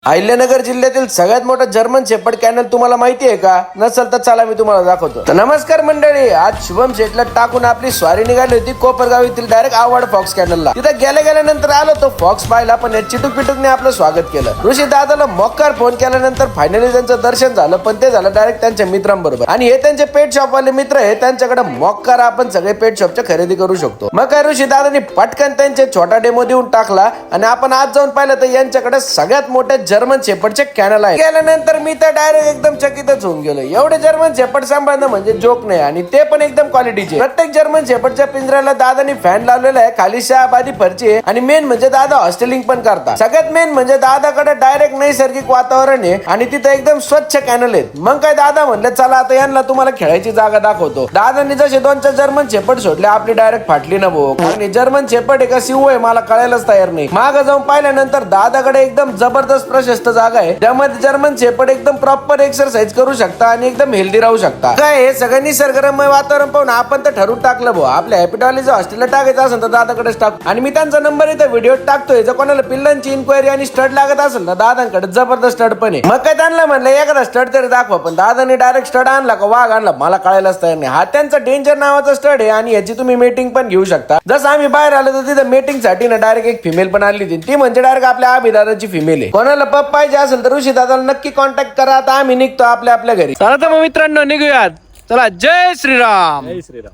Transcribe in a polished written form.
अहिल्यानगर जिल्ह्यातील सगळ्यात मोठा जर्मन शेपर्ड कॅनल तुम्हाला माहिती आहे का? नसेल तर चला मी तुम्हाला दाखवतो. तर नमस्कार मंडळी, आज शुभम शेटला टाकून आपली स्वारी निघाली होती कोपरगाव येथील डायरेक्ट आवड फॉक्स कॅनलला. तिथे गेल्यानंतर आलो तो फॉक्स पाहिला, पण चिटूक पिटूकने आपलं स्वागत केलं. ऋषी दादाला मोक्कार फोन केल्यानंतर फायनली त्यांचं दर्शन झालं, पण ते झालं डायरेक्ट त्यांच्या मित्रांबरोबर. आणि हे त्यांचे पेट शॉप वाले मित्र आहे, त्यांच्याकडे मोक्कार आपण सगळे पेट शॉपच्या खरेदी करू शकतो. मग काय ऋषी दादानी पटकन त्यांचे छोटा डेमो देऊन टाकला आणि आपण आज जाऊन पाहिलं तर यांच्याकडे सगळ्यात मोठे जर्मन शेपर्डचे कॅनल आहे. गेल्यानंतर मी तर डायरेक्ट एकदम चकितच होऊन गेलो. एवढे जर्मन शेपर्ड सांभाळणं म्हणजे जोक नाही, आणि ते पण एकदम क्वालिटीचे. प्रत्येक जर्मन शेपर्डच्या पिंजऱ्याला दादानी फॅन लावलेला आहे, खाली शहाबादी फरची आहे, आणि मेन म्हणजे दादा हॉस्टेलिंग पण करतात. सगळ्यात मेन म्हणजे दादाकडे डायरेक्ट नैसर्गिक वातावरण आहे आणि तिथे एकदम स्वच्छ कॅनल आहेत. मग काय दादा म्हणले चला आता यांना तुम्हाला खेळायची जागा दाखवतो. दादांनी जसे 2-4 जर्मन शेपर्ड सोडले, आपली डायरेक्ट फाटली ना भाऊ. आणि जर्मन शेपर्ड आहे का शिव आहे मला कळायलाच तयार नाही. मागे जाऊन पाहिल्यानंतर दादाकडे एकदम जबरदस्त प्रशस्त जागा आहे, त्यामध्ये जर्मन शेपर्ड एकदम प्रॉपर एक्सरसाइज करू शकता आणि एकदम हेल्दी राहू शकता. काय हे सगळं निसर्गरम्य वातावरण पाहून आपण तर ठरवून टाकलं भाऊ, आपल्या हॅपिटॉलीचं हॉस्टेलला टाकायचं असेल तर दादाकडेच टाकू. आणि मी त्यांचा नंबर इथं व्हिडिओ टाकतोय. जर कोणाला पिल्लांची इन्क्वायरी आणि स्टड लागत असेल ना, दादांकडे जबरदस्त स्टड पण आहे. मग काय त्यांना म्हणलं एखादा स्टड तरी दाखवा, पण दादाने डायरेक्ट स्टड आणला का वाघ आणला मला कळायलाच तयार नाही. हा त्यांचा डेंजर नावाचा स्टड आहे आणि याची तुम्ही मीटिंग पण घेऊ शकता. जसं आम्ही बाहेर आलो तर तिथे मीटिंग साठी ना डायरेक्ट एक फिमेल पण आली होती. ती म्हणजे डायरेक्ट आपल्या अभिदादाची फिमेल आहे. कोणाला पप पाहिजे असेल तर ऋषी दादाला नक्की कॉन्टॅक्ट करा. आता आम्ही निघतो आपल्या घरी. चला तर मग मित्रांनो निघूयात. चला, जय श्रीराम. जय श्रीराम.